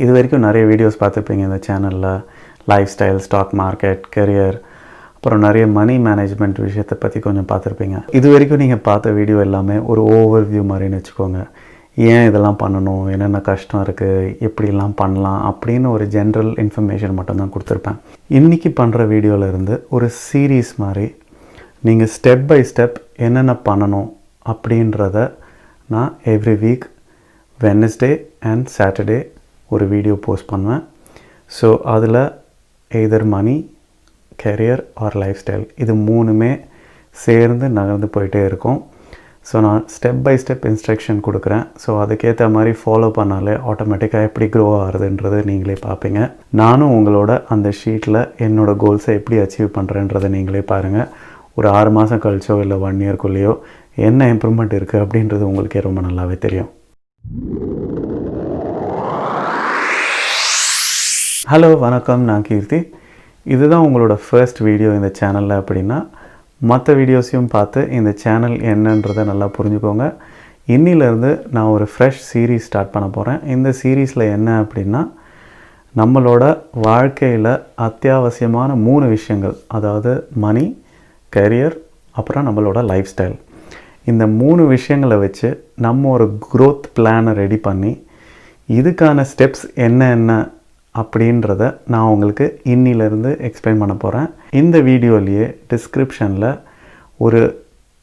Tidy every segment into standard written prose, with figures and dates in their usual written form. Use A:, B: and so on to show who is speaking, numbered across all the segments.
A: இது வரைக்கும் நிறைய வீடியோஸ் பார்த்துருப்பீங்க இந்த சேனலில். Life style, stock market, career, அப்புறம் நிறைய மணி மேனேஜ்மெண்ட் விஷயத்தை பற்றி கொஞ்சம் பார்த்துருப்பீங்க. இது வரைக்கும் நீங்கள் பார்த்த வீடியோ எல்லாமே ஒரு ஓவர் வியூ மாதிரின்னு வச்சுக்கோங்க. ஏன் இதெல்லாம் பண்ணணும், என்னென்ன கஷ்டம் இருக்குது, எப்படிலாம் பண்ணலாம் அப்படின்னு ஒரு ஜென்ரல் இன்ஃபர்மேஷன் மட்டும்தான் கொடுத்துருப்பேன். இன்றைக்கி பண்ணுற வீடியோவிலேருந்து ஒரு சீரீஸ் மாதிரி நீங்கள் ஸ்டெப் பை ஸ்டெப் என்னென்ன பண்ணணும் அப்படின்றத நான் every week Wednesday and Saturday ஒரு வீடியோ போஸ்ட் பண்ணுவேன். ஸோ அதில் either money, career or life style இது மூணுமே சேர்ந்து நகர்ந்து போயிட்டே இருக்கும். ஸோ நான் ஸ்டெப் பை ஸ்டெப் இன்ஸ்ட்ரக்ஷன் கொடுக்குறேன். ஸோ அதுக்கேற்ற மாதிரி ஃபாலோ பண்ணாலே ஆட்டோமேட்டிக்காக எப்படி க்ரோ ஆகுதுன்றது நீங்களே பார்ப்பீங்க. நானும் உங்களோட அந்த ஷீட்டில் என்னோடய கோல்ஸை எப்படி அச்சீவ் பண்ணுறேன்றதை நீங்களே பாருங்கள். ஒரு 6 மாதம் கழிச்சோ இல்லை 1 இயர்க்குள்ளேயோ என்ன இம்ப்ரூவ்மெண்ட் இருக்குது அப்படின்றது உங்களுக்கே ரொம்ப நல்லாவே தெரியும். ஹலோ, வணக்கம். நான் கீர்த்தி. இதுதான் உங்களோட ஃபர்ஸ்ட் வீடியோ இந்த சேனலில் அப்படின்னா மற்ற வீடியோஸையும் பார்த்து இந்த சேனல் என்னன்றதை நல்லா புரிஞ்சுக்கோங்க. இன்னிலேருந்து நான் ஒரு ஃப்ரெஷ் சீரீஸ் ஸ்டார்ட் பண்ண போகிறேன். இந்த சீரீஸில் என்ன அப்படின்னா நம்மளோட வாழ்க்கையில் அத்தியாவசியமான 3 விஷயங்கள், அதாவது மணி, கெரியர், அப்புறம் நம்மளோட லைஃப் ஸ்டைல். இந்த 3 விஷயங்களை வச்சு நம்ம ஒரு க்ரோத் பிளானை ரெடி பண்ணி இதுக்கான ஸ்டெப்ஸ் என்ன அப்படின்றத நான் உங்களுக்கு இன்னிலேருந்து எக்ஸ்பிளைன் பண்ண போகிறேன். இந்த வீடியோலேயே டிஸ்கிரிப்ஷனில் ஒரு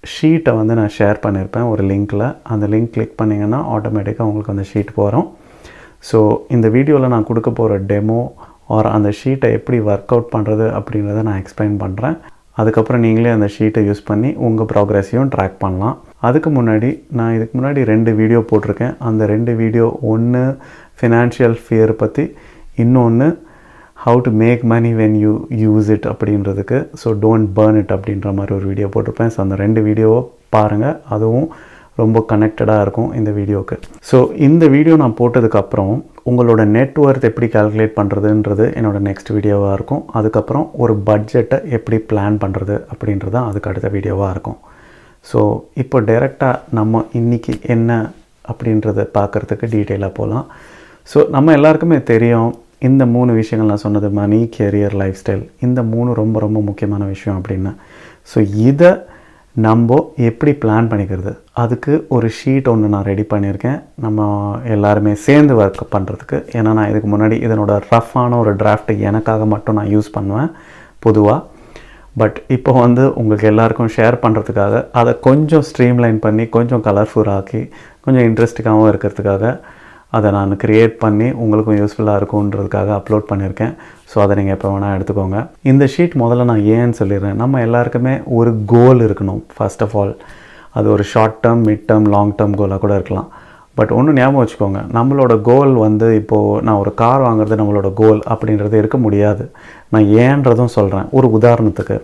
A: ஷீட்டை வந்து நான் ஷேர் பண்ணியிருப்பேன் ஒரு லிங்க்கில். அந்த லிங்க் கிளிக் பண்ணிங்கன்னா ஆட்டோமேட்டிக்காக உங்களுக்கு அந்த ஷீட் போகிறோம். ஸோ இந்த வீடியோவில் நான் கொடுக்க போகிற டெமோ ஆர் அந்த ஷீட்டை எப்படி ஒர்க் அவுட் பண்ணுறது அப்படின்றத நான் எக்ஸ்பிளைன் பண்ணுறேன். அதுக்கப்புறம் நீங்களே அந்த ஷீட்டை யூஸ் பண்ணி உங்கள் ப்ராக்ரெஸையும் ட்ராக் பண்ணலாம். அதுக்கு முன்னாடி நான் இதுக்கு முன்னாடி 2 வீடியோ போட்டிருக்கேன். அந்த 2 வீடியோ, ஒன்று ஃபினான்ஷியல் ஃபியர் பற்றி, இன்னொன்று how to make money when you use it அப்படின்றதுக்கு. ஸோ டோன்ட் பர்ன் இட் அப்படின்ற மாதிரி ஒரு வீடியோ போட்டிருப்பேன். ஸோ அந்த 2 வீடியோவை பாருங்கள். அதுவும் ரொம்ப கனெக்டடாக இருக்கும் இந்த வீடியோவுக்கு. ஸோ இந்த வீடியோ நான் போட்டதுக்கப்புறம் உங்களோட நெட்வொர்த் எப்படி கால்குலேட் பண்ணுறதுன்றது என்னோடய நெக்ஸ்ட் வீடியோவாக இருக்கும். அதுக்கப்புறம் ஒரு பட்ஜெட்டை எப்படி பிளான் பண்ணுறது அப்படின்றது தான் அதுக்கு அடுத்த வீடியோவாக இருக்கும். ஸோ இப்போ டைரெக்டாக நம்ம இன்றைக்கி என்ன அப்படின்றத பார்க்குறதுக்கு டீட்டெயிலாக போகலாம். ஸோ நம்ம எல்லாருக்குமே தெரியும் இந்த 3 விஷயங்கள் நான் சொன்னது, மணி, கெரியர், லைஃப் ஸ்டைல், இந்த 3 ரொம்ப ரொம்ப முக்கியமான விஷயம் அப்படின்னு. ஸோ இதை நம்ம எப்படி பிளான் பண்ணிக்கிறது, அதுக்கு ஒரு ஷீட் ஒன்று நான் ரெடி பண்ணியிருக்கேன் நம்ம எல்லாருமே சேர்ந்து ஒர்க் பண்ணுறதுக்கு. ஏன்னா நான் இதுக்கு முன்னாடி இதனோட ரஃப்பான ஒரு டிராஃப்ட் எனக்காக மட்டும் நான் யூஸ் பண்ணுவேன் பொதுவாக. பட் இப்போ வந்து உங்களுக்கு எல்லாருக்கும் ஷேர் பண்ணுறதுக்காக அதை கொஞ்சம் ஸ்ட்ரீம்லைன் பண்ணி கொஞ்சம் கலர்ஃபுல் ஆக்கி கொஞ்சம் இன்ட்ரெஸ்டிங்காகவும் இருக்கிறதுக்காக அதை நான் க்ரியேட் பண்ணி உங்களுக்கும் யூஸ்ஃபுல்லாக இருக்குன்றதுக்காக அப்லோட் பண்ணியிருக்கேன். ஸோ அதை நீங்கள் எப்போ வேணால் எடுத்துக்கோங்க. இந்த ஷீட் முதல்ல நான் ஏன்னு சொல்லிடுறேன். நம்ம எல்லாருக்குமே ஒரு கோல் இருக்கணும். ஃபர்ஸ்ட் ஆஃப் ஆல் அது ஒரு short term, mid term, long term கோலாக கூட இருக்கலாம். பட் ஒன்று ஞாபகம் வச்சுக்கோங்க, நம்மளோட கோல் வந்து இப்போது நான் ஒரு கார் வாங்குறது நம்மளோட கோல் அப்படின்றது இருக்க முடியாது. நான் ஏன்றதும் சொல்கிறேன். ஒரு உதாரணத்துக்கு,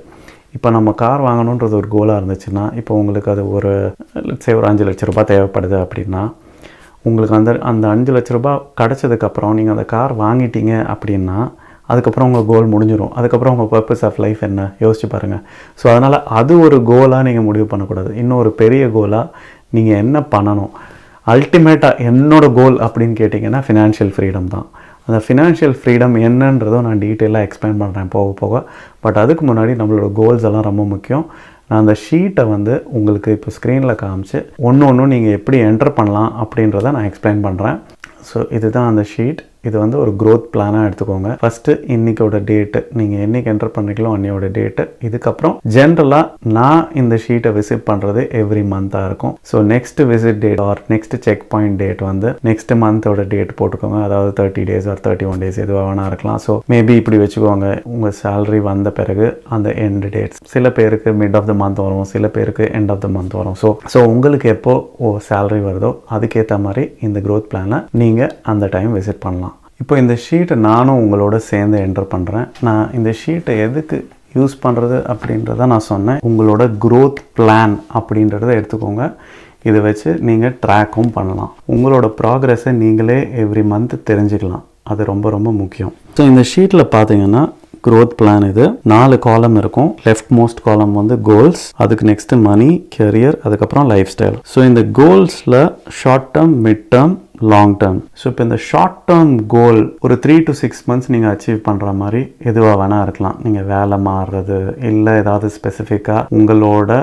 A: இப்போ நம்ம கார் வாங்கணுன்றது ஒரு கோலாக இருந்துச்சுன்னா, இப்போ உங்களுக்கு அது ஒரு 5 லட்ச ரூபாய் தேவைப்படுது அப்படின்னா, உங்களுக்கு அந்த 5 லட்ச ரூபா கிடச்சதுக்கப்புறம் நீங்கள் அந்த கார் வாங்கிட்டீங்க அப்படின்னா அதுக்கப்புறம் உங்கள் கோல் முடிஞ்சிடும். அதுக்கப்புறம் உங்கள் பர்பஸ் ஆஃப் லைஃப் என்ன யோசிச்சு பாருங்கள். ஸோ அதனால் அது ஒரு கோலாக நீங்கள் முடிவு பண்ணக்கூடாது. இன்னும் ஒரு பெரிய கோலாக நீங்கள் என்ன பண்ணணும், அல்டிமேட்டாக என்னோடய கோல் அப்படின்னு கேட்டிங்கன்னா ஃபினான்ஷியல் ஃப்ரீடம் தான். அந்த ஃபினான்ஷியல் ஃப்ரீடம் என்னன்றதும் நான் டீட்டெயிலாக எக்ஸ்பிளைன் பண்ணுறேன் போக போக. பட் அதுக்கு முன்னாடி நம்மளோட கோல்ஸ் எல்லாம் ரொம்ப முக்கியம். நான் அந்த ஷீட்டை வந்து உங்களுக்கு இப்போ ஸ்க்ரீனில் காமிச்சு ஒன்று நீங்கள் எப்படி என்டர் பண்ணலாம் அப்படின்றத நான் எக்ஸ்பிளைன் பண்ணுறேன். ஸோ இதுதான் அந்த ஷீட். இது வந்து ஒரு க்ரோத் பிளானாக எடுத்துக்கோங்க. ஃபஸ்ட்டு இன்றைக்கோட டேட்டு, நீங்கள் என்றைக்கு என்டர் பண்ணிக்கலாம் அன்னையோட டேட்டு. இதுக்கப்புறம் ஜென்ரலாக நான் இந்த ஷீட்டை விசிட் பண்ணுறது எவ்ரி மந்த்தாக இருக்கும். So next visit date or next check point date வந்து நெக்ஸ்ட் மந்தோட டேட் போட்டுக்கோங்க. அதாவது 30 days ஆர் 31 days எதுவாக வேணா இருக்கலாம். ஸோ மேபி இப்படி வச்சுக்கோங்க, உங்கள் சேலரி வந்த பிறகு அந்த எண்ட் டேட்ஸ். சில பேருக்கு மிட் ஆஃப் த மந்த் வரும், சில பேருக்கு எண்ட் ஆஃப் த மந்த் வரும். ஸோ உங்களுக்கு எப்போ சேலரி வருதோ அதுக்கேற்ற மாதிரி இந்த க்ரோத் பிளானை நீங்கள் அந்த டைம் விசிட் பண்ணலாம். இப்போ இந்த ஷீட்டை நானும் உங்களோட சேர்ந்து என்டர் பண்ணுறேன். நான் இந்த ஷீட்டை எதுக்கு யூஸ் பண்ணுறது அப்படின்றத நான் சொன்னேன். உங்களோட க்ரோத் பிளான் அப்படின்றத எடுத்துக்கோங்க. இதை வச்சு நீங்கள் ட்ராக்கும் பண்ணலாம். உங்களோட ப்ராக்ரெஸை நீங்களே எவ்ரி மந்த் தெரிஞ்சுக்கலாம். அது ரொம்ப ரொம்ப முக்கியம். ஸோ இந்த ஷீட்டில் பார்த்தீங்கன்னா growth plan இது 4 காலம் இருக்கும். லெஃப்ட் மோஸ்ட் காலம் வந்து கோல்ஸ், அதுக்கு நெக்ஸ்ட் மணி, கெரியர், அதுக்கப்புறம் லைஃப் ஸ்டைல். ஸோ இந்த கோல்ஸில் short term, mid term, long term. So இப்போ இந்த ஷார்ட் டேர்ம் கோல் ஒரு 3 to 6 months நீங்கள் அச்சீவ் பண்ணுற மாதிரி எதுவாக வேணால் இருக்கலாம். நீங்கள் வேலை மாறுறது, இல்லை ஏதாவது ஸ்பெசிஃபிக்காக உங்களோட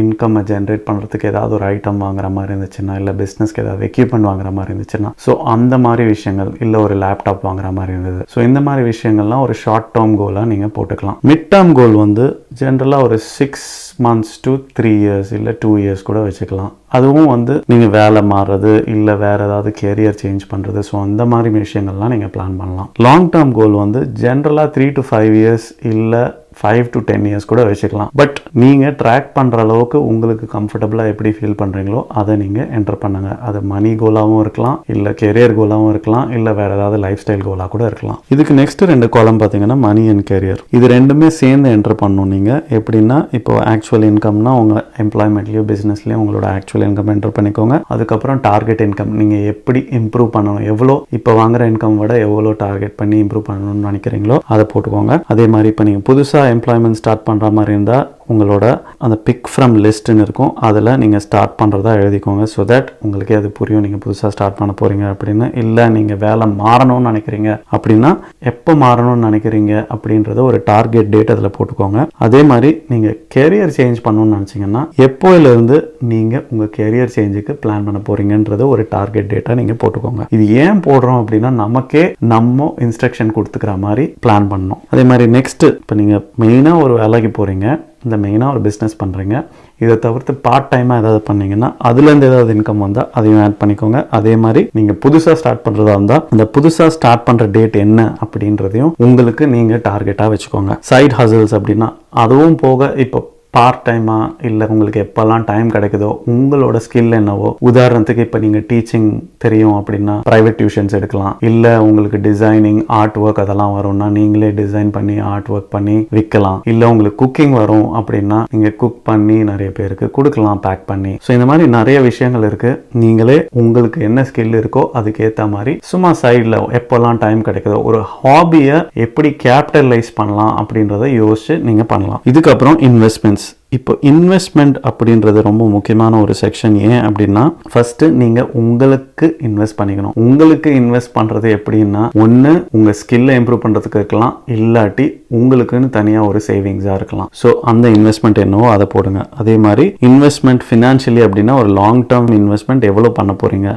A: இன்கம்மை ஜென்ரேட் பண்ணுறதுக்கு ஏதாவது ஒரு ஐட்டம் வாங்குற மாதிரி இருந்துச்சுன்னா, இல்லை பிஸ்னஸ்க்கு ஏதாவது எக்யூப்மெண்ட் வாங்குற மாதிரி இருந்துச்சுன்னா, ஸோ அந்த மாதிரி விஷயங்கள், இல்லை ஒரு லேப்டாப் வாங்குற மாதிரி இருந்தது. ஸோ இந்த மாதிரி விஷயங்கள்லாம் ஒரு ஷார்ட் டேர்ம் கோலாக நீங்கள் போட்டுக்கலாம். மிட் டேர்ம் கோல் வந்து ஜென்ரலாக ஒரு 6 months to 3 years இல்லை 2 years கூட வச்சுக்கலாம். அதுவும் வந்து நீங்கள் வேலை மாறுறது, இல்லை வேறு ஏதாவது கேரியர் சேஞ்ச் பண்ணுறது, ஸோ அந்த மாதிரி விஷயங்கள்லாம் நீங்கள் பிளான் பண்ணலாம். லாங் டேர்ம் கோல் வந்து ஜென்ரலாக 3 to 5 years இல்லை 5 to 10 years கூட வச்சுக்கலாம். பட் நீங்கள் ட்ராக் பண்ணுற அளவுக்கு உங்களுக்கு கம்ஃபர்டபுளாக எப்படி ஃபீல் பண்ணுறீங்களோ அதை நீங்கள் என்டர் பண்ணுங்க. அது மணி கோலாகவும் இருக்கலாம், இல்லை கெரியர் கோலாகவும் இருக்கலாம், இல்லை வேறு ஏதாவது லைஃப் ஸ்டைல் கோலாக கூட இருக்கலாம். இதுக்கு நெக்ஸ்ட் 2 காலம் பார்த்தீங்கன்னா மணி அண்ட் கெரியர். இது ரெண்டுமே சேர்ந்து என்டர் பண்ணணும். நீங்கள் எப்படின்னா, இப்போ ஆக்சுவல் இன்கம்னா உங்கள் எம்ப்ளாய்மெண்ட்லேயோ பிஸ்னஸ்லேயும் உங்களோட ஆக்சுவல் இன்கம் என்டர் பண்ணிக்கோங்க. அதுக்கப்புறம் டார்கெட் இன்கம், நீங்கள் எப்படி இம்ப்ரூவ் பண்ணணும், எவ்வளோ இப்போ வாங்குற இன்கம் விட எவ்வளோ டார்கெட் பண்ணி இம்ப்ரூவ் பண்ணணும்னு நினைக்கிறீங்களோ அதை போட்டுக்கோங்க. அதே மாதிரி இப்போ நீங்கள் புதுசாக எம்ப்ளாய்மெண்ட் ஸ்டார்ட் பண்ணுற மாதிரி இருந்தால் உங்களோட அந்த பிக் ஃப்ரம் லிஸ்ட்டுன்னு இருக்கும், அதில் நீங்கள் ஸ்டார்ட் பண்ணுறதா எழுதிக்கோங்க. ஸோ தட் உங்களுக்கே அது புரியும் நீங்கள் புதுசாக ஸ்டார்ட் பண்ண போகிறீங்க அப்படின்னு. இல்லை நீங்கள் வேலை மாறணும்னு நினைக்கிறீங்க அப்படின்னா எப்போ மாறணும்னு நினைக்கிறீங்க அப்படின்றத ஒரு டார்கெட் டேட் அதில் போட்டுக்கோங்க. அதே மாதிரி நீங்கள் கெரியர் சேஞ்ச் பண்ணணும்னு நினச்சிங்கன்னா எப்போயிலேருந்து நீங்கள் உங்கள் கெரியர் சேஞ்சுக்கு பிளான் பண்ண போகிறீங்கன்றத ஒரு டார்கெட் டேட்டாக நீங்கள் போட்டுக்கோங்க. இது ஏன் போடுறோம் அப்படின்னா, நமக்கே நம்ம இன்ஸ்ட்ரக்ஷன் கொடுத்துக்கிற மாதிரி பிளான் பண்ணணும். அதே மாதிரி நெக்ஸ்ட்டு இப்போ நீங்கள் மெயினாக ஒரு வேலைக்கு போகிறீங்க, இந்த மெயினாக ஒரு பிஸ்னஸ் பண்ணுறீங்க, இதை தவிர்த்து பார்ட் டைமாக ஏதாவது பண்ணிங்கன்னா அதுலேருந்து ஏதாவது இன்கம் வந்தால் அதையும் ஆட் பண்ணிக்கோங்க. அதே மாதிரி நீங்கள் புதுசாக ஸ்டார்ட் பண்ணுறதா இருந்தால் இந்த புதுசாக ஸ்டார்ட் பண்ணுற டேட் என்ன அப்படின்றதையும் உங்களுக்கு நீங்கள் டார்கெட்டாக வச்சுக்கோங்க. சைட் ஹசல்ஸ் அப்படின்னா அதுவும் போக இப்போ பார்ட் டைமாக, இல்லை உங்களுக்கு எப்போல்லாம் டைம் கிடைக்குதோ உங்களோட ஸ்கில் என்னவோ, உதாரணத்துக்கு இப்போ நீங்கள் டீச்சிங் தெரியும் அப்படின்னா ப்ரைவேட் டியூஷன்ஸ் எடுக்கலாம். இல்லை உங்களுக்கு டிசைனிங், ஆர்ட் ஒர்க் அதெல்லாம் வரும்னா நீங்களே டிசைன் பண்ணி ஆர்ட் ஒர்க் பண்ணி விற்கலாம். இல்லை உங்களுக்கு குக்கிங் வரும் அப்படின்னா நீங்கள் குக் பண்ணி நிறைய பேருக்கு கொடுக்கலாம் பேக் பண்ணி. ஸோ இந்த மாதிரி நிறைய விஷயங்கள் இருக்குது. நீங்களே உங்களுக்கு என்ன ஸ்கில் இருக்கோ அதுக்கேற்ற மாதிரி சும்மா சைடில் எப்போல்லாம் டைம் கிடைக்குதோ ஒரு ஹாபியை எப்படி கேபிட்டலைஸ் பண்ணலாம் அப்படின்றத யோசிச்சு நீங்கள் பண்ணலாம். இதுக்கப்புறம் இன்வெஸ்ட்மெண்ட்ஸ். இப்போ இன்வெஸ்ட்மெண்ட் அப்படின்றது ரொம்ப முக்கியமான ஒரு செக்ஷன். ஏன் அப்படின்னா, ஃபர்ஸ்ட் நீங்க உங்களுக்கு இன்வெஸ்ட் பண்ணிக்கணும். உங்களுக்கு இன்வெஸ்ட் பண்றது எப்படின்னா, ஒன்று உங்க ஸ்கில்லை இம்ப்ரூவ் பண்றதுக்கு இருக்கலாம், இல்லாட்டி உங்களுக்குன்னு தனியாக ஒரு சேவிங்ஸாக இருக்கலாம். ஸோ அந்த இன்வெஸ்ட்மெண்ட் என்னவோ அதை போடுங்க. அதே மாதிரி இன்வெஸ்ட்மெண்ட் ஃபினான்ஷியலி அப்படின்னா ஒரு லாங் டேர்ம் இன்வெஸ்ட்மெண்ட் எவ்வளோ பண்ண போறீங்க,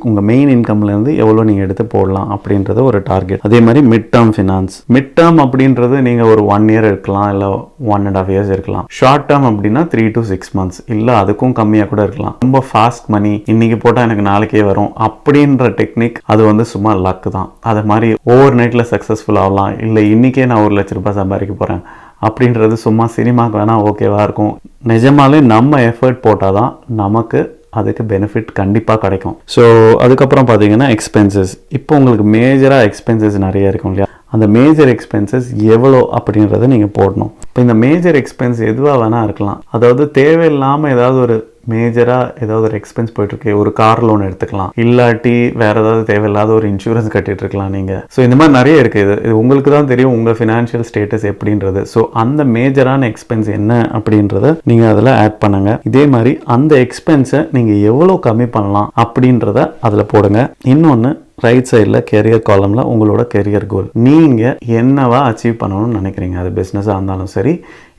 A: உங்க மெயின் இன்கம்ல இருந்து எவ்வளோ நீங்க எடுத்து போடலாம் அப்படின்றது ஒரு டார்கெட். அதே மாதிரி mid term finance. Mid term அப்படின்றது நீங்க ஒரு 1 year இருக்கலாம், இல்லை 1.5 years இருக்கலாம். ஷார்ட் டேர்ம் அப்படின்னா 3 to 6 months, இல்லை அதுக்கும் கம்மியாக கூட இருக்கலாம். ரொம்ப ஃபாஸ்ட் மணி, இன்னைக்கு போட்டால் எனக்கு நாளைக்கே வரும் அப்படின்ற டெக்னிக், அது வந்து சும்மா லக் தான். அது மாதிரி ஓவர் நைட்ல சக்ஸஸ்ஃபுல் ஆகலாம். இல்லை இன்னைக்கே நான் 1 லட்ச ரூபாய் சம்பாதிக்க போறேன் அப்படின்றது சும்மா சினிமாக்கு வேணா ஓகேவா இருக்கும். நிஜமாலே நம்ம எஃபர்ட் போட்டால் தான் நமக்கு அதுக்கு பெனிஃபிட் கண்டிப்பாக கிடைக்கும். ஸோ அதுக்கப்புறம் பார்த்தீங்கன்னா எக்ஸ்பென்சஸ். இப்போ உங்களுக்கு மேஜராக எக்ஸ்பென்சஸ் நிறைய இருக்கும் இல்லையா, அந்த மேஜர் எக்ஸ்பென்சஸ் எவ்வளோ அப்படின்றத நீங்கள் போடணும். இப்போ இந்த மேஜர் எக்ஸ்பென்ஸ் எதுவாக வேணால் இருக்கலாம். அதாவது தேவையில்லாமல் ஏதாவது ஒரு மேஜராக ஏதாவது ஒரு எக்ஸ்பென்ஸ் போயிட்டுருக்கு, ஒரு கார் லோன் எடுத்துக்கலாம், இல்லாட்டி வேறு ஏதாவது தேவையில்லாத ஒரு இன்சூரன்ஸ் கட்டிட்டு இருக்கலாம் நீங்கள். ஸோ இந்த மாதிரி நிறைய இருக்குது. இது உங்களுக்கு தான் தெரியும் உங்கள் ஃபினான்ஷியல் ஸ்டேட்டஸ் எப்படின்றது. ஸோ அந்த மேஜரான எக்ஸ்பென்ஸ் என்ன அப்படின்றத நீங்கள் அதில் ஆட் பண்ணுங்க. இதே மாதிரி அந்த எக்ஸ்பென்ஸை நீங்கள் எவ்வளோ கம்மி பண்ணலாம் அப்படின்றத அதில் போடுங்க. இன்னொன்று, ரைட் சைடில் கெரியர் காலமில் உங்களோட கெரியர் கோல், நீங்கள் என்னவா அச்சீவ் பண்ணணும்னு நினைக்கிறீங்க, அது பிஸ்னஸாக இருந்தாலும் சரி,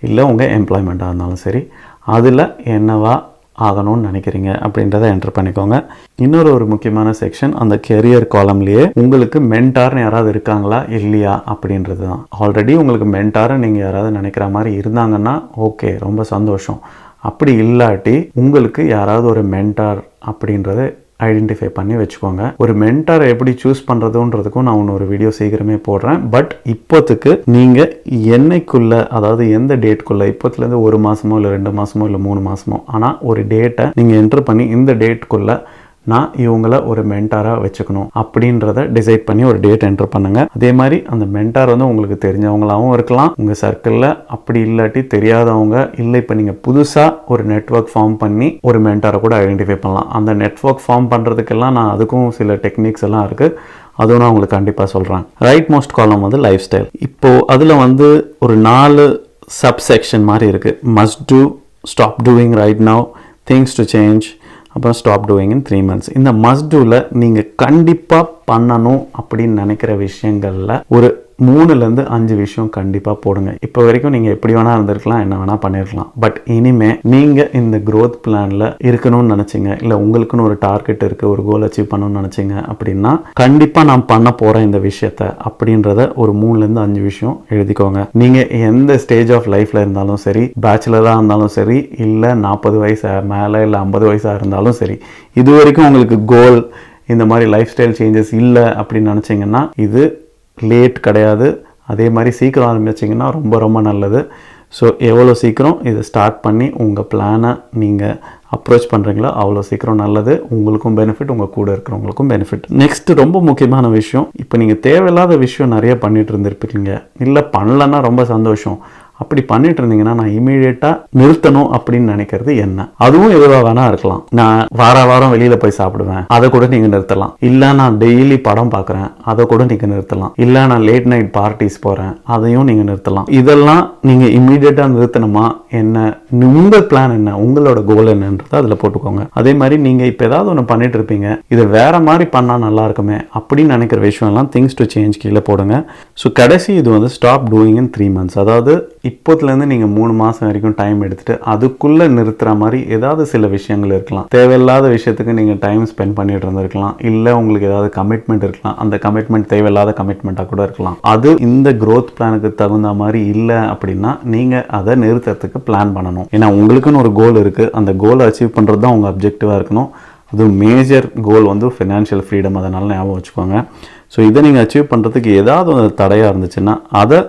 A: இல்லை உங்கள் எம்ப்ளாய்மெண்ட்டாக இருந்தாலும் சரி, அதில் என்னவா ஆகணும்னு நினைக்கிறீங்க அப்படின்றத என்டர் பண்ணிக்கோங்க. இன்னொரு ஒரு முக்கியமான செக்ஷன், அந்த கெரியர் காலம்லேயே உங்களுக்கு மென்டார்னு யாராவது இருக்காங்களா இல்லையா அப்படின்றது தான். ஆல்ரெடி உங்களுக்கு மென்டாரை நீங்கள் யாராவது நினைக்கிற மாதிரி இருந்தாங்கன்னா ஓகே, ரொம்ப சந்தோஷம். அப்படி இல்லாட்டி உங்களுக்கு யாராவது ஒரு மென்டார் அப்படின்றத ஐடென்டிஃபை பண்ணி வச்சுக்கோங்க. ஒரு மென்டாரை எப்படி சூஸ் பண்ணுறதுன்றதுக்கும் நான் இன்னொரு வீடியோ சீக்கிரமே போடுறேன். பட் இப்போத்துக்கு நீங்கள் என்னைக்குள்ள, அதாவது எந்த டேட்குள்ளே, இப்போத்துலேருந்து 1 மாதமோ இல்லை 2 மாதமோ இல்லை 3 மாதமோ, ஆனால் ஒரு டேட்டை நீங்கள் என்டர் பண்ணி இந்த டேட்குள்ளே நான் இவங்கள ஒரு மென்டாராக வச்சுக்கணும் அப்படின்றத டிசைட் பண்ணி ஒரு டேட் என்டர் பண்ணுங்க. அதே மாதிரி அந்த மென்டார் வந்து உங்களுக்கு தெரிஞ்சவங்களாகவும் இருக்கலாம் உங்கள் சர்க்கிளில், அப்படி இல்லாட்டி தெரியாதவங்க, இல்லை இப்போ நீங்கள் புதுசாக ஒரு நெட்வொர்க் ஃபார்ம் பண்ணி ஒரு மென்டாரை கூட ஐடென்டிஃபை பண்ணலாம். அந்த நெட்வொர்க் ஃபார்ம் பண்ணுறதுக்கெல்லாம் நான் அதுக்கும் சில டெக்னிக்ஸ் எல்லாம் இருக்குது, அதுவும் நான் உங்களுக்கு கண்டிப்பாக சொல்கிறேன். ரைட் மோஸ்ட் காலம் வந்து லைஃப் ஸ்டைல். இப்போது அதில் வந்து ஒரு 4 சப்செக்ஷன் மாதிரி இருக்குது. Must do, stop doing right now, things to change, அப்புறம் ஸ்டாப் டூயிங் இன் 3 months. இந்த மஸ்ட் டூவில் நீங்கள் கண்டிப்பாக பண்ணணும் அப்படின்னு நினைக்கிற விஷயங்களில் ஒரு 3லேருந்து 5 விஷயம் கண்டிப்பாக போடுங்க. இப்போ வரைக்கும் நீங்கள் எப்படி வேணால் இருந்திருக்கலாம், என்ன வேணால் பண்ணியிருக்கலாம். பட் இனிமேல் நீங்கள் இந்த க்ரோத் பிளானில் இருக்கணும்னு நினச்சிங்க, இல்லை உங்களுக்குன்னு ஒரு டார்கெட் இருக்குது, ஒரு கோல் அச்சீவ் பண்ணணும்னு நினச்சிங்க அப்படின்னா கண்டிப்பாக நான் பண்ண போகிறேன் இந்த விஷயத்த அப்படின்றத ஒரு 3லேருந்து 5 விஷயம் எழுதிக்கோங்க. நீங்கள் எந்த ஸ்டேஜ் ஆஃப் லைஃப்பில் இருந்தாலும் சரி, பேச்சுலராக இருந்தாலும் சரி, இல்லை 40 வயசு மேலே இல்லை 50 வயசாக இருந்தாலும் சரி, இது வரைக்கும் உங்களுக்கு கோல் இந்த மாதிரி லைஃப் ஸ்டைல் சேஞ்சஸ் இல்லை அப்படின்னு நினச்சிங்கன்னா இது லேட் கிடையாது. அதே மாதிரி சீக்கிரம் ஆரம்பிச்சிங்கன்னா ரொம்ப ரொம்ப நல்லது. ஸோ எவ்வளோ சீக்கிரம் இதை ஸ்டார்ட் பண்ணி உங்கள் பிளானை நீங்கள் அப்ரோச் பண்ணுறீங்களோ அவ்வளோ சீக்கிரம் நல்லது. உங்களுக்கும் பெனிஃபிட், உங்கள் கூட இருக்கிறவங்களுக்கும் பெனிஃபிட். நெக்ஸ்ட் ரொம்ப முக்கியமான விஷயம், இப்போ நீங்கள் தேவையில்லாத விஷயம் நிறைய பண்ணிட்டு இருந்திருப்பீங்க. இல்லை பண்ணலன்னா ரொம்ப சந்தோஷம். அப்படி பண்ணிட்டு இருந்தீங்கன்னா நான் இமீடியட்டாக நிறுத்தணும் அப்படின்னு நினைக்கிறது என்ன? அதுவும் எதுவாக வேணா இருக்கலாம். நான் வாரம் வெளியில் போய் சாப்பிடுவேன், அதை கூட நீங்கள் நிறுத்தலாம். இல்லை நான் டெய்லி படம் பார்க்குறேன், அதை கூட நீங்கள் நிறுத்தலாம். இல்லை நான் லேட் நைட் பார்ட்டிஸ் போகிறேன், அதையும் நீங்கள் நிறுத்தலாம். இதெல்லாம் நீங்கள் இமீடியட்டாக நிறுத்தணுமா என்ன? உங்கள் பிளான் என்ன, உங்களோட கோல் என்னன்றதை அதில் போட்டுக்கோங்க. அதே மாதிரி நீங்கள் இப்போ ஏதாவது ஒன்று பண்ணிட்டு இருப்பீங்க, இதை வேற மாதிரி பண்ணால் நல்லா இருக்குமே அப்படின்னு நினைக்கிற விஷயம்லாம் திங்ஸ் டு சேஞ்ச் கீழே போடுங்க. ஸோ கடைசி இது வந்து ஸ்டாப் டூயிங் இன் 3 months. அதாவது இப்போத்துலேருந்து நீங்கள் 3 மாதம் வரைக்கும் டைம் எடுத்துகிட்டு அதுக்குள்ளே நிறுத்துகிற மாதிரி ஏதாவது சில விஷயங்கள் இருக்கலாம். தேவையில்லாத விஷயத்துக்கு நீங்கள் டைம் ஸ்பெண்ட் பண்ணிட்டு இருந்திருக்கலாம். இல்லை உங்களுக்கு ஏதாவது கமிட்மெண்ட் இருக்கலாம். அந்த கமிட்மெண்ட் தேவையில்லாத கமிட்மெண்ட்டாக கூட இருக்கலாம். அது இந்த க்ரோத் பிளானுக்கு தகுந்த மாதிரி இல்லை அப்படின்னா நீங்கள் அதை நிறுத்துறதுக்கு பிளான் பண்ணணும். ஏன்னா உங்களுக்குன்னு ஒரு கோல் இருக்குது. அந்த கோலை அச்சீவ் பண்ணுறது தான் உங்கள் அப்ஜெக்டிவாக இருக்கணும். அது மேஜர் கோல் வந்து ஃபினான்ஷியல் ஃப்ரீடம். அதனால் ஞாபகம் வச்சுக்கோங்க. ஸோ இதை நீங்கள் அச்சீவ் பண்ணுறதுக்கு ஏதாவது ஒரு தடையாக இருந்துச்சுன்னா அதை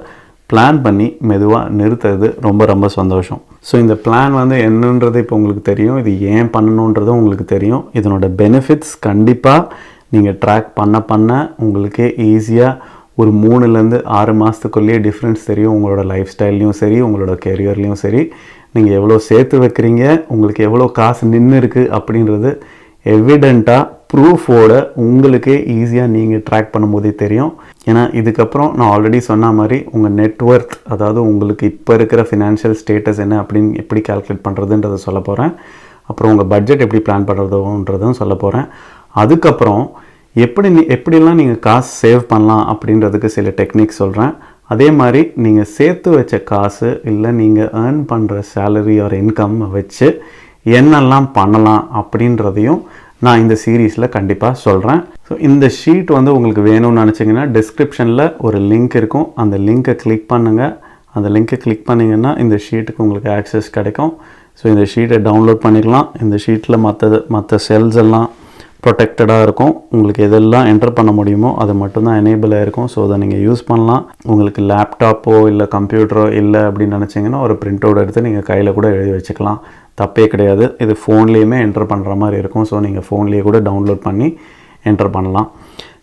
A: பிளான் பண்ணி மெதுவாக நிறுத்துறது ரொம்ப ரொம்ப சந்தோஷம். ஸோ இந்த பிளான் வந்து என்னன்றது இப்போ உங்களுக்கு தெரியும். இது ஏன் பண்ணணுன்றதும் உங்களுக்கு தெரியும். இதனோட பெனிஃபிட்ஸ் கண்டிப்பாக நீங்கள் ட்ராக் பண்ண உங்களுக்கே ஈஸியாக ஒரு 3லேருந்து 6 மாதத்துக்குள்ளேயே டிஃப்ரென்ஸ் தெரியும். உங்களோட லைஃப் ஸ்டைல்லையும் சரி, உங்களோட கெரியர்லேயும் சரி, நீங்கள் எவ்வளோ சேர்த்து வைக்கிறீங்க, உங்களுக்கு எவ்வளோ காசு நின்று இருக்குது அப்படின்றது எவிடெண்ட்டாக ப்ரூஃபோட உங்களுக்கே ஈஸியாக நீங்கள் ட்ராக் பண்ணும்போதே தெரியும். ஏன்னா இதுக்கப்புறம் நான் ஆல்ரெடி சொன்ன மாதிரி உங்கள் நெட்ஒர்த், அதாவது உங்களுக்கு இப்போ இருக்கிற ஃபினான்ஷியல் ஸ்டேட்டஸ் என்ன அப்படின்னு எப்படி கால்குலேட் பண்ணுறதுன்றதை சொல்ல போகிறேன். அப்புறம் உங்கள் பட்ஜெட் எப்படி பிளான் பண்ணுறதுன்றதும் சொல்ல போகிறேன். அதுக்கப்புறம் எப்படிலாம் நீங்கள் காசு சேவ் பண்ணலாம் அப்படின்றதுக்கு சில டெக்னிக்ஸ் சொல்கிறேன். அதே மாதிரி நீங்கள் சேர்த்து வச்ச காசு இல்லை நீங்கள் ஏர்ன் பண்ணுற சேலரி ஆர் இன்கம் வச்சு என்னெல்லாம் பண்ணலாம் அப்படின்றதையும் நான் இந்த சீரீஸில் கண்டிப்பாக சொல்கிறேன். ஸோ இந்த ஷீட் வந்து உங்களுக்கு வேணும்னு நினச்சிங்கன்னா டிஸ்கிரிப்ஷனில் ஒரு லிங்க் இருக்கும். அந்த லிங்க்கை கிளிக் பண்ணுங்கள். அந்த லிங்க்கை கிளிக் பண்ணிங்கன்னா இந்த ஷீட்டுக்கு உங்களுக்கு ஆக்சஸ் கிடைக்கும். ஸோ இந்த ஷீட்டை டவுன்லோட் பண்ணிக்கலாம். இந்த ஷீட்டில் மற்ற செல்ஸ் எல்லாம் ப்ரொடெக்டடாக இருக்கும். உங்களுக்கு எதெல்லாம் என்டர் பண்ண முடியுமோ அது மட்டும்தான் எனேபிள் ஆகிருக்கும். ஸோ அதை நீங்கள் யூஸ் பண்ணலாம். உங்களுக்கு லேப்டாப்போ இல்லை கம்ப்யூட்டரோ இல்லை அப்படின்னு நினச்சிங்கன்னா ஒரு பிரிண்ட் அவுட் எடுத்து நீங்கள் கையில் கூட எழுதி வச்சுக்கலாம். தப்பே கிடையாது. இது ஃபோன்லேயுமே என்டர் பண்ணுற மாதிரி இருக்கும். ஸோ நீங்கள் ஃபோன்லேயே கூட டவுன்லோட் பண்ணி என்டர் பண்ணலாம்.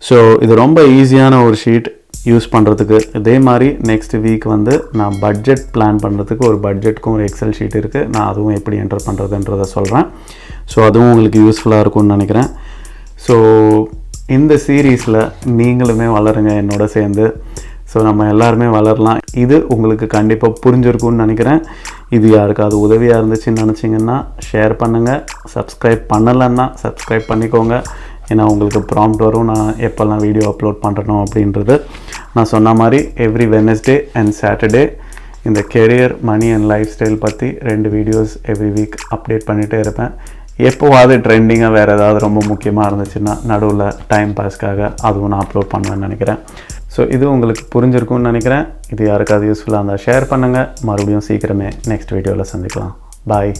A: ஸோ இது ரொம்ப ஈஸியான ஒரு ஷீட் யூஸ் பண்ணுறதுக்கு. இதே மாதிரி நெக்ஸ்ட் வீக் வந்து நான் பட்ஜெட் பிளான் பண்ணுறதுக்கு ஒரு பட்ஜெட்டுக்கும் ஒரு எக்ஸல் ஷீட் இருக்குது. நான் அதுவும் எப்படி என்டர் பண்ணுறதுன்றதை சொல்கிறேன். ஸோ அதுவும் உங்களுக்கு யூஸ்ஃபுல்லாக இருக்கும்னு நினைக்கிறேன். ஸோ இந்த சீரீஸில் நீங்களுமே வளருங்க என்னோட சேர்ந்து. ஸோ நம்ம எல்லாருமே வளரலாம். இது உங்களுக்கு கண்டிப்பாக புரிஞ்சிருக்கும்னு நினைக்கிறேன். இது யாருக்காவது உதவியாக இருந்துச்சுன்னு நினச்சிங்கன்னா ஷேர் பண்ணுங்கள். சப்ஸ்கிரைப் பண்ணலைன்னா சப்ஸ்கிரைப் பண்ணிக்கோங்க. ஏன்னா உங்களுக்கு ப்ராம்ப்ட் வரும் நான் எப்போல்லாம் வீடியோ அப்லோட் பண்ணுறணும் அப்படின்றது. நான் சொன்ன மாதிரி எவ்ரி வெனஸ்டே அண்ட் சாட்டர்டே இந்த career, money and life style பற்றி 2 வீடியோஸ் எவ்ரி வீக் அப்டேட் பண்ணிகிட்டே இருப்பேன். எப்போவாது ட்ரெண்டிங்காக வேறு ஏதாவது ரொம்ப முக்கியமாக இருந்துச்சுன்னா நடுவில் டைம் பாஸ்க்காக அதுவும் நான் அப்லோட் பண்ணுவேன்னு நினைக்கிறேன். ஸோ இது உங்களுக்கு புரிஞ்சிருக்கும்னு நினைக்கிறேன். இது யாருக்காவது யூஸ்ஃபுல்லாக இருந்தால் ஷேர் பண்ணுங்கள். மறுபடியும் சீக்கிரமே நெக்ஸ்ட் வீடியோவில் சந்திக்கலாம். பாய்.